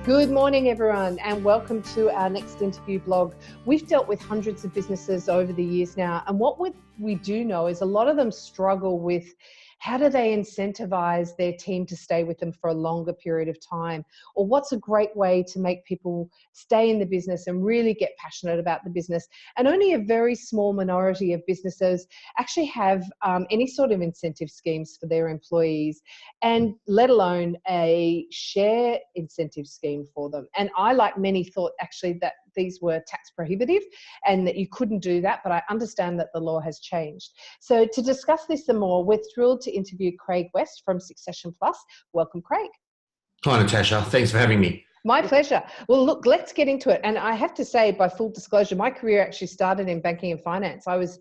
Good morning, everyone, and welcome to our next interview blog. We've dealt with hundreds of businesses over the years now, and what we do know is a lot of them struggle with how do they incentivize their team to stay with them for a longer period of time, or what's a great way to make people stay in the business and really get passionate about the business. And only a very small minority of businesses actually have any sort of incentive schemes for their employees, and let alone a share incentive scheme for them. And I, like many, thought actually that these were tax prohibitive and that you couldn't do that, but I understand that the law has changed. So to discuss this some more, we're thrilled to interview Craig West from Succession Plus. Welcome, Craig. Hi, Natasha. Thanks for having me. My pleasure. Well, look, let's get into it. And I have to say, by full disclosure, my career actually started in banking and finance. I was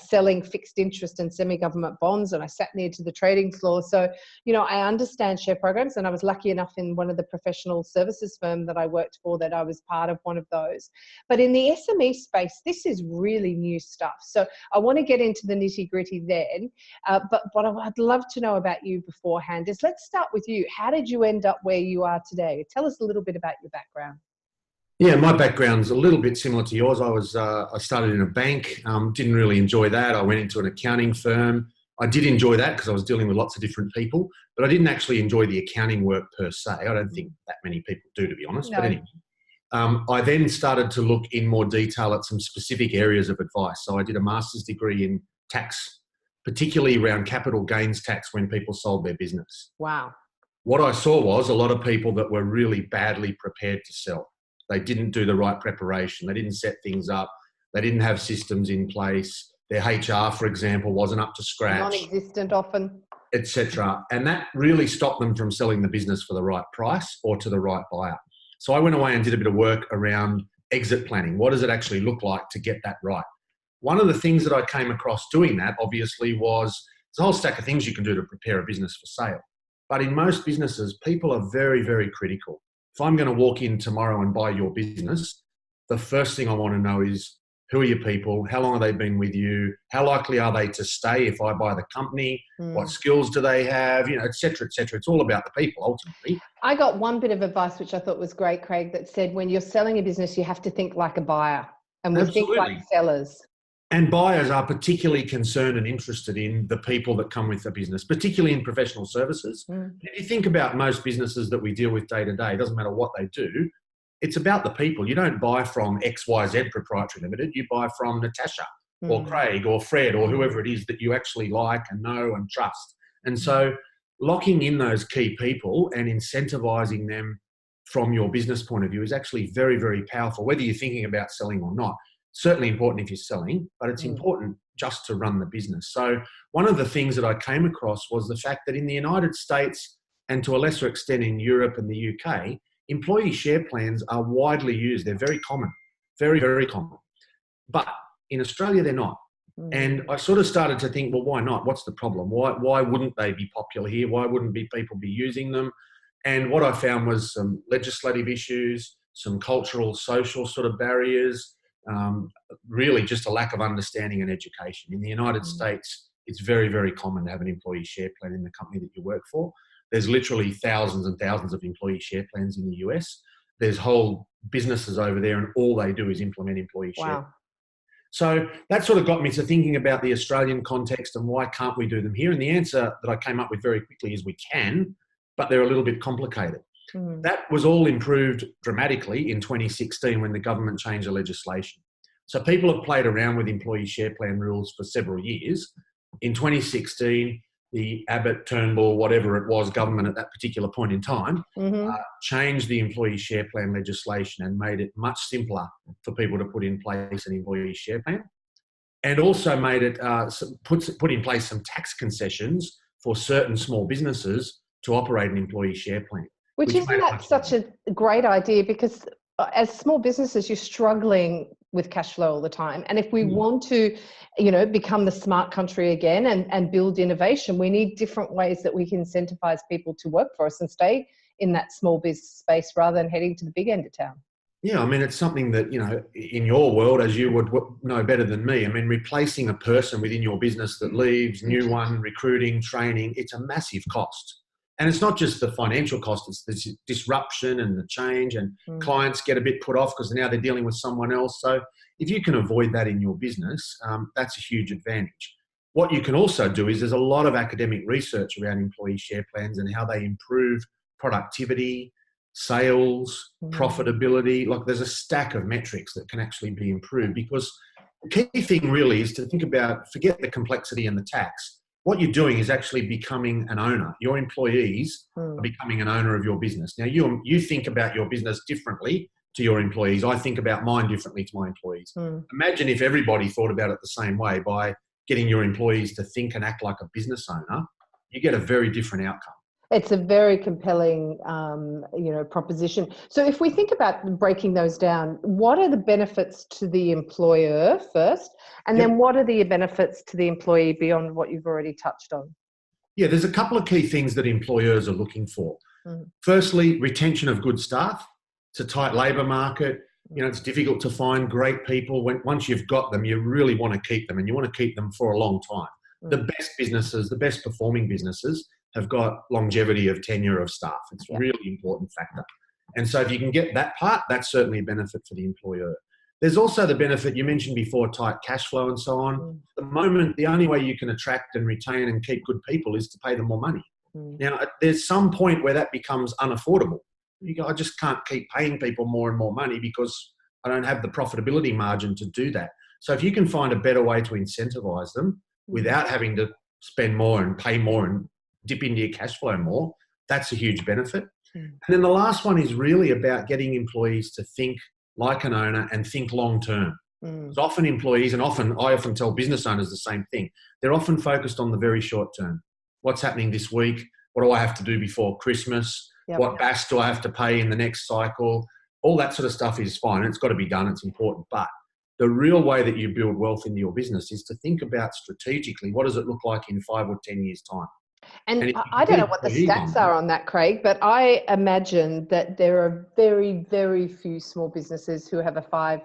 selling fixed interest and semi-government bonds, and I sat near to the trading floor. So, I understand share programs, and I was lucky enough in one of the professional services firm that I worked for that I was part of one of those. But in the SME space, this is really new stuff. So I want to get into the nitty-gritty then. But what I'd love to know about you beforehand is, let's start with you. How did you end up where you are today? Tell us a little bit about your background. Yeah, my background's a little bit similar to yours. I started in a bank, didn't really enjoy that. I went into an accounting firm. I did enjoy that because I was dealing with lots of different people, but I didn't actually enjoy the accounting work per se. I don't think that many people do, to be honest. No. But anyway, I then started to look in more detail at some specific areas of advice. So I did a master's degree in tax, particularly around capital gains tax when people sold their business. Wow. What I saw was a lot of people that were really badly prepared to sell. They didn't do the right preparation. They didn't set things up. They didn't have systems in place. Their HR, for example, wasn't up to scratch. Non-existent often. Etc. And that really stopped them from selling the business for the right price or to the right buyer. So I went away and did a bit of work around exit planning. What does it actually look like to get that right? One of the things that I came across doing that, obviously, was there's a whole stack of things you can do to prepare a business for sale. But in most businesses, people are very, very critical. If I'm going to walk in tomorrow and buy your business, the first thing I want to know is, who are your people? How long have they been with you? How likely are they to stay if I buy the company? What skills do they have? Et cetera, et cetera. It's all about the people, ultimately. I got one bit of advice, which I thought was great, Craig, that said, when you're selling a business, you have to think like a buyer, and we think like sellers. And buyers are particularly concerned and interested in the people that come with the business, particularly in professional services. If you think about most businesses that we deal with day to day, it doesn't matter what they do, it's about the people. You don't buy from XYZ Proprietary Limited, you buy from Natasha or Craig or Fred or whoever it is that you actually like and know and trust. And so locking in those key people and incentivizing them from your business point of view is actually very, very powerful, whether you're thinking about selling or not. Certainly important if you're selling, but it's important just to run the business. So one of the things that I came across was the fact that in the United States, and to a lesser extent in Europe and the UK, employee share plans are widely used. They're very common, very, very common. But in Australia, they're not. And I sort of started to think, well, why not? What's the problem? Why wouldn't they be popular here? Why wouldn't people be using them? And what I found was some legislative issues, some cultural, social sort of barriers, really just a lack of understanding and education. In the United States, it's very, very common to have an employee share plan in the company that you work for. There's literally thousands and thousands of employee share plans in the US. There's whole businesses over there, and all they do is implement employee share. So that sort of got me to thinking about the Australian context and why can't we do them here? And the answer that I came up with very quickly is we can, but they're a little bit complicated. That was all improved dramatically in 2016 when the government changed the legislation. So people have played around with employee share plan rules for several years. In 2016, the Abbott, Turnbull, whatever it was, government at that particular point in time, changed the employee share plan legislation and made it much simpler for people to put in place an employee share plan, and also made it put in place some tax concessions for certain small businesses to operate an employee share plan. Which isn't that such a great idea, because as small businesses, you're struggling with cash flow all the time. And if we want to, become the smart country again and build innovation, we need different ways that we can incentivize people to work for us and stay in that small business space rather than heading to the big end of town. Yeah, I mean, it's something that, in your world, as you would know better than me, I mean, replacing a person within your business that leaves, new one, recruiting, training, it's a massive cost. And it's not just the financial cost, it's the disruption and the change, and clients get a bit put off because now they're dealing with someone else. So if you can avoid that in your business, that's a huge advantage. What you can also do is there's a lot of academic research around employee share plans and how they improve productivity, sales, profitability. Like, there's a stack of metrics that can actually be improved, because the key thing really is to think about, forget the complexity and the tax. What you're doing is actually becoming an owner. Your employees are becoming an owner of your business. Now, you think about your business differently to your employees. I think about mine differently to my employees. Imagine if everybody thought about it the same way. By getting your employees to think and act like a business owner, you get a very different outcome. It's a very compelling, proposition. So if we think about breaking those down, what are the benefits to the employer first? And then what are the benefits to the employee beyond what you've already touched on? Yeah, there's a couple of key things that employers are looking for. Firstly, retention of good staff. It's a tight labour market. It's difficult to find great people. Once you've got them, you really want to keep them, and you want to keep them for a long time. The best businesses, the best performing businesses, have got longevity of tenure of staff. It's a really important factor. And so if you can get that part, that's certainly a benefit for the employer. There's also the benefit you mentioned before, tight cash flow and so on. At the moment, the only way you can attract and retain and keep good people is to pay them more money. Now, there's some point where that becomes unaffordable. You go, I just can't keep paying people more and more money because I don't have the profitability margin to do that. So if you can find a better way to incentivize them without having to spend more and pay more and dip into your cash flow more, that's a huge benefit. And then the last one is really about getting employees to think like an owner and think long term. Because often employees, and I often tell business owners the same thing, they're often focused on the very short term. What's happening this week? What do I have to do before Christmas? What BAS do I have to pay in the next cycle? All that sort of stuff is fine. It's got to be done. It's important. But the real way that you build wealth into your business is to think about strategically, what does it look like in 5 or 10 years' time? And I don't know what the stats are on that, Craig, but I imagine that there are very, very few small businesses who have a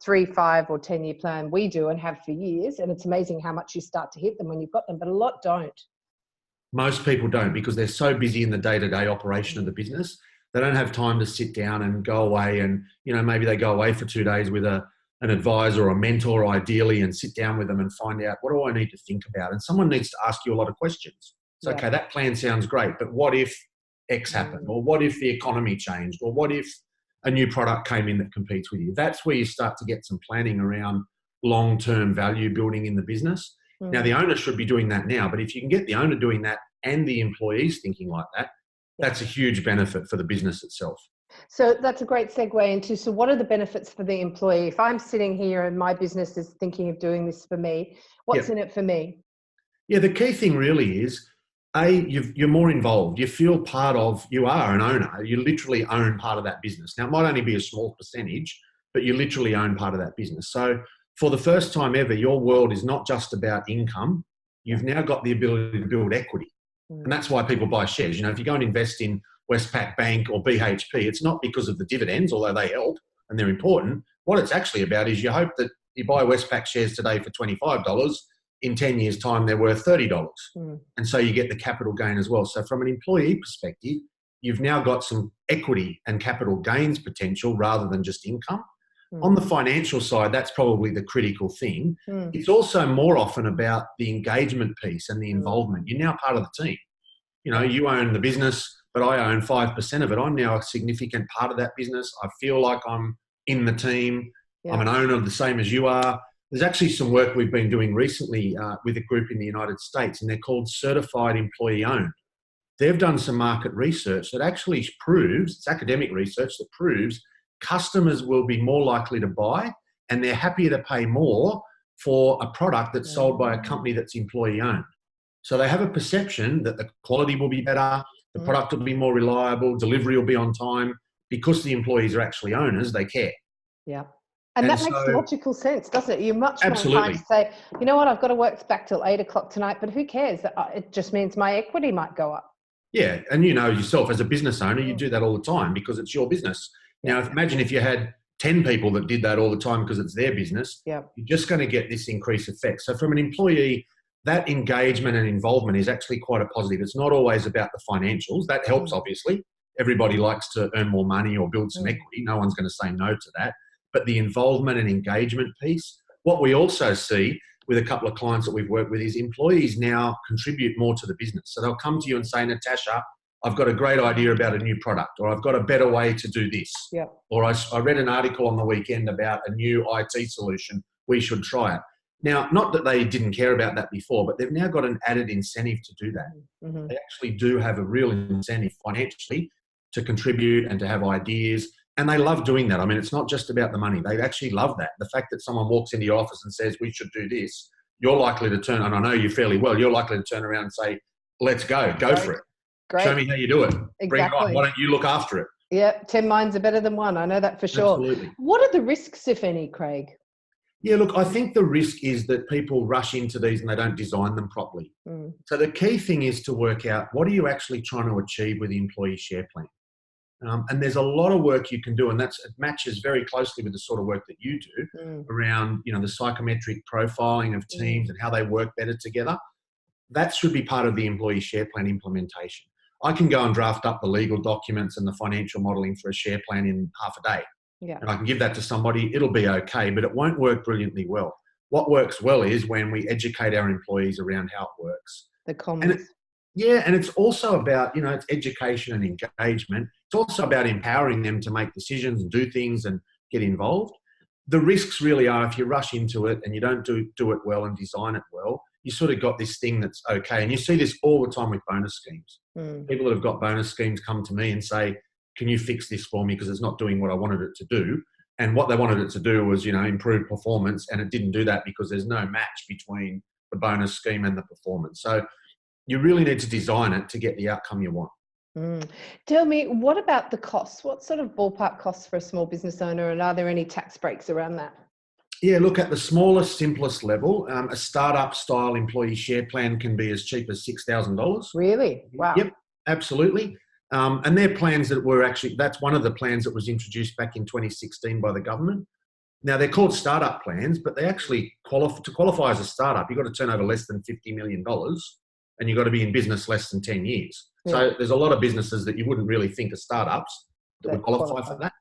3, 5 or 10-year plan. We do and have for years. And it's amazing how much you start to hit them when you've got them, but a lot don't. Most people don't, because they're so busy in the day-to-day operation of the business. They don't have time to sit down and go away and, maybe they go away for 2 days with an advisor or a mentor, ideally, and sit down with them and find out, what do I need to think about? And someone needs to ask you a lot of questions. It's okay, that plan sounds great, but what if X happened? Or what if the economy changed? Or what if a new product came in that competes with you? That's where you start to get some planning around long-term value building in the business. Now, the owner should be doing that now, but if you can get the owner doing that and the employees thinking like that, that's a huge benefit for the business itself. So that's a great segue into, so what are the benefits for the employee? If I'm sitting here and my business is thinking of doing this for me, what's in it for me? Yeah, the key thing really is, you're more involved. You feel part of, you are an owner. You literally own part of that business. Now, it might only be a small percentage, but you literally own part of that business. So for the first time ever, your world is not just about income. You've now got the ability to build equity. And that's why people buy shares. If you go and invest in Westpac Bank or BHP, it's not because of the dividends, although they help and they're important. What it's actually about is you hope that you buy Westpac shares today for $25, in 10 years' time, they're worth $30. And so you get the capital gain as well. So from an employee perspective, you've now got some equity and capital gains potential rather than just income. On the financial side, that's probably the critical thing. It's also more often about the engagement piece and the involvement. You're now part of the team. You own the business, but I own 5% of it. I'm now a significant part of that business. I feel like I'm in the team. I'm an owner the same as you are. There's actually some work we've been doing recently with a group in the United States, and they're called Certified Employee Owned. They've done some market research that actually proves, it's academic research that proves, customers will be more likely to buy, and they're happier to pay more for a product that's sold by a company that's employee owned. So they have a perception that the quality will be better, the product will be more reliable, delivery will be on time. Because the employees are actually owners, they care. Yeah. And that makes logical sense, doesn't it? You're much more inclined to say, you know what, I've got to work back till 8 o'clock tonight, but who cares? It just means my equity might go up. Yeah. And yourself as a business owner, you do that all the time because it's your business. Now, imagine if you had 10 people that did that all the time because it's their business, you're just going to get this increased effect. So from an employee, that engagement and involvement is actually quite a positive. It's not always about the financials. That helps, obviously. Everybody likes to earn more money or build some equity. No one's going to say no to that. But the involvement and engagement piece, what we also see with a couple of clients that we've worked with is employees now contribute more to the business. So they'll come to you and say, Natasha, I've got a great idea about a new product, or I've got a better way to do this. Yeah. Or I read an article on the weekend about a new IT solution. We should try it. Now, not that they didn't care about that before, but they've now got an added incentive to do that. Mm-hmm. They actually do have a real incentive financially to contribute and to have ideas. And they love doing that. I mean, it's not just about the money. They actually love that. The fact that someone walks into your office and says, we should do this, you're likely to turn, and I know you fairly well, you're likely to turn around and say, let's go for it. Great. Show me how you do it. Exactly. Bring it on. Why don't you look after it? Yeah, 10 minds are better than one. I know that for sure. Absolutely. What are the risks, if any, Craig? Yeah, look, I think the risk is that people rush into these and they don't design them properly. So the key thing is to work out, what are you actually trying to achieve with the employee share plan? And there's a lot of work you can do, and it matches very closely with the sort of work that you do around, the psychometric profiling of teams and how they work better together. That should be part of the employee share plan implementation. I can go and draft up the legal documents and the financial modelling for a share plan in half a day. Yeah. And I can give that to somebody, it'll be okay, but it won't work brilliantly well. What works well is when we educate our employees around how it works. The comments. And it's also about, it's education and engagement. It's also about empowering them to make decisions and do things and get involved. The risks really are if you rush into it and you don't do it well and design it well, you sort of got this thing that's okay. And you see this all the time with bonus schemes. People that have got bonus schemes come to me and say, can you fix this for me because it's not doing what I wanted it to do? And what they wanted it to do was, improve performance, and it didn't do that because there's no match between the bonus scheme and the performance. So you really need to design it to get the outcome you want. Tell me, what about the costs? What sort of ballpark costs for a small business owner, and are there any tax breaks around that? Yeah, look, at the smallest, simplest level, a startup style employee share plan can be as cheap as $6,000. Really? Wow. Yep, absolutely. And they're plans that were that's one of the plans that was introduced back in 2016 by the government. Now, they're called startup plans, but they actually to qualify as a startup, you've got to turn over less than $50 million and you've got to be in business less than 10 years. Yeah. So there's a lot of businesses that you wouldn't really think are startups that would qualify for that.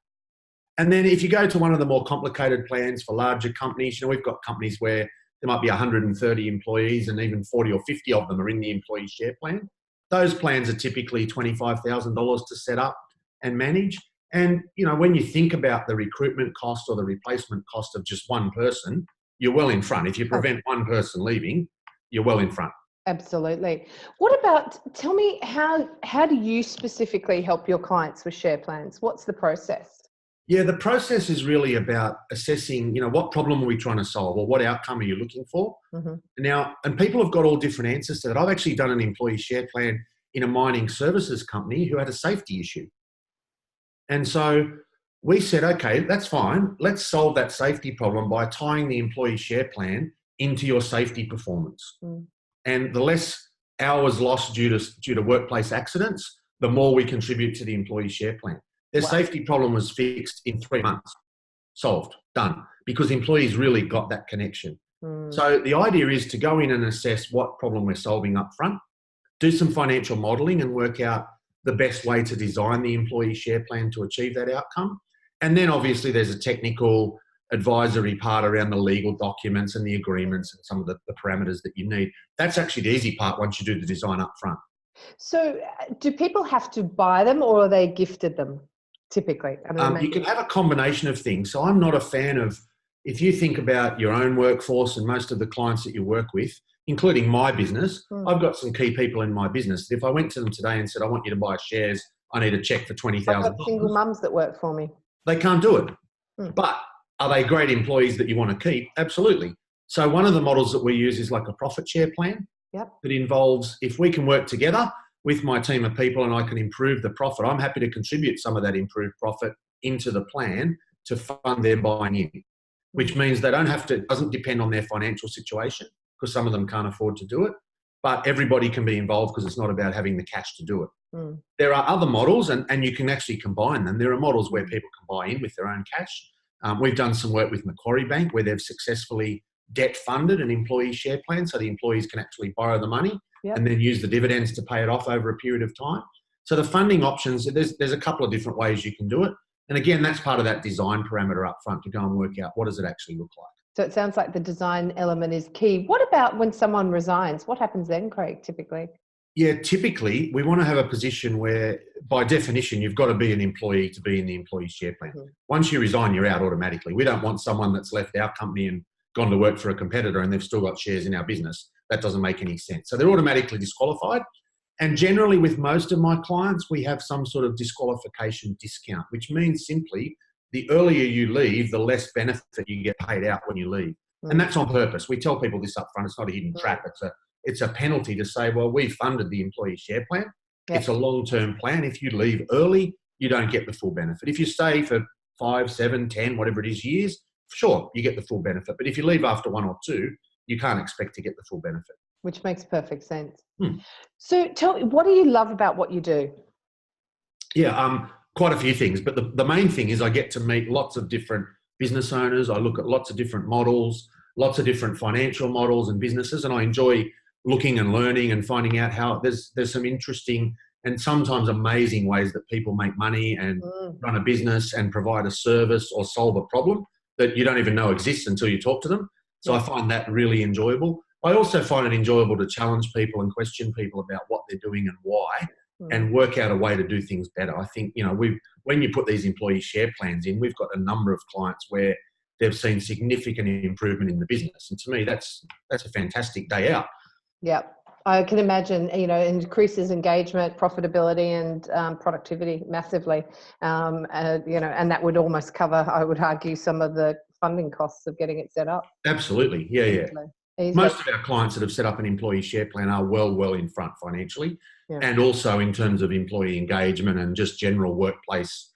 And then if you go to one of the more complicated plans for larger companies, we've got companies where there might be 130 employees and even 40 or 50 of them are in the employee share plan. Those plans are typically $25,000 to set up and manage. And, when you think about the recruitment cost or the replacement cost of just one person, you're well in front. If you prevent one person leaving, you're well in front. Absolutely. What about, tell me, how do you specifically help your clients with share plans? What's the process? Yeah, the process is really about assessing, what problem are we trying to solve or what outcome are you looking for? Now, and people have got all different answers to that. I've actually done an employee share plan in a mining services company who had a safety issue. And so we said, okay, that's fine. Let's solve that safety problem by tying the employee share plan into your safety performance. And the less hours lost due to workplace accidents, the more we contribute to the employee share plan. Their safety problem was fixed in 3 months. Solved, done, because employees really got that connection. So the idea is to go in and assess what problem we're solving up front, do some financial modelling and work out the best way to design the employee share plan to achieve that outcome. And then obviously there's a technical advisory part around the legal documents and the agreements and some of the parameters that you need. That's actually the easy part once you do the design up front. So do people have to buy them or are they gifted them? Typically, you can have a combination of things. So I'm not a fan of, if you think about your own workforce and most of the clients that you work with, including my business, I've got some key people in my business. If I went to them today and said, I want you to buy shares, I need a check for $20,000. I've got single mums that work for me. They can't do it. But are they great employees that you want to keep? Absolutely. So one of the models that we use is like a profit share plan. That involves, if we can work together with my team of people and I can improve the profit, I'm happy to contribute some of that improved profit into the plan to fund their buying in, which means they don't have to, it doesn't depend on their financial situation because some of them can't afford to do it, but everybody can be involved because it's not about having the cash to do it. There are other models and you can actually combine them. There are models where people can buy in with their own cash. We've done some work with Macquarie Bank where they've successfully debt funded, an employee share plan, so the employees can actually borrow the money Yep. and then use the dividends to pay it off over a period of time. So the funding options, there's a couple of different ways you can do it. And again, that's part of that design parameter up front to go and work out what does it actually look like. So it sounds like the design element is key. What about when someone resigns? What happens then, Craig, typically? Yeah, typically we want to have a position where, by definition, you've got to be an employee to be in the employee share plan. Mm-hmm. Once you resign, you're out automatically. We don't want someone that's left our company and gone to work for a competitor and they've still got shares in our business. That doesn't make any sense. So they're automatically disqualified. And generally with most of my clients, we have some sort of disqualification discount, which means simply the earlier you leave, the less benefit you get paid out when you leave. And that's on purpose. We tell people this up front. It's not a hidden trap. It's a penalty to say, well, we funded the employee share plan. Yep. It's a long-term plan. If you leave early, you don't get the full benefit. If you stay for 5, 7, 10, whatever it is years, sure, you get the full benefit. But if you leave after 1 or 2, you can't expect to get the full benefit. Which makes perfect sense. So tell me, what do you love about what you do? Yeah, quite a few things. But the main thing is I get to meet lots of different business owners. I look at lots of different models, lots of different financial models and businesses, and I enjoy looking and learning and finding out how there's some interesting and sometimes amazing ways that people make money and run a business and provide a service or solve a problem that you don't even know exists until you talk to them. So I find that really enjoyable. I also find it enjoyable to challenge people and question people about what they're doing and why, and work out a way to do things better. I think, when you put these employee share plans in, we've got a number of clients where they've seen significant improvement in the business. And to me, that's a fantastic day out. Yeah, I can imagine, increases engagement, profitability and productivity massively. And that would almost cover, I would argue, some of the funding costs of getting it set up. Absolutely. Yeah. Easily. Most of our clients that have set up an employee share plan are well in front financially, and also in terms of employee engagement and just general workplace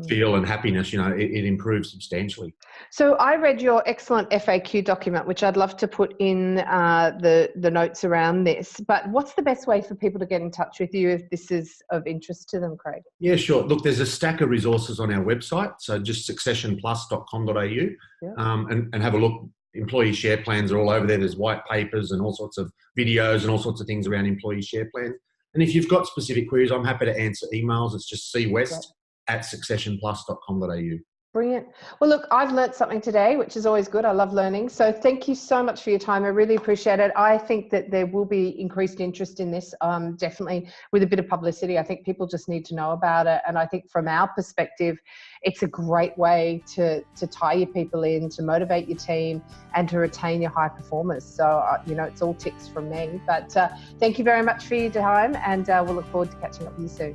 feel and happiness, it improves substantially. So I read your excellent FAQ document, which I'd love to put in the notes around this. But what's the best way for people to get in touch with you if this is of interest to them, Craig? Yeah, sure. Look, there's a stack of resources on our website. So just successionplus.com.au and have a look. Employee share plans are all over there. There's white papers and all sorts of videos and all sorts of things around employee share plans. And if you've got specific queries, I'm happy to answer emails. It's just cwest@successionplus.com.au. Brilliant. Well, look, I've learnt something today, which is always good. I love learning. So thank you so much for your time. I really appreciate it. I think that there will be increased interest in this, definitely with a bit of publicity. I think people just need to know about it. And I think from our perspective, it's a great way to tie your people in, to motivate your team and to retain your high performers. So, it's all ticks from me. But thank you very much for your time, and we'll look forward to catching up with you soon.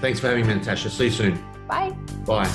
Thanks for having me, Natasha. See you soon. Bye. Bye.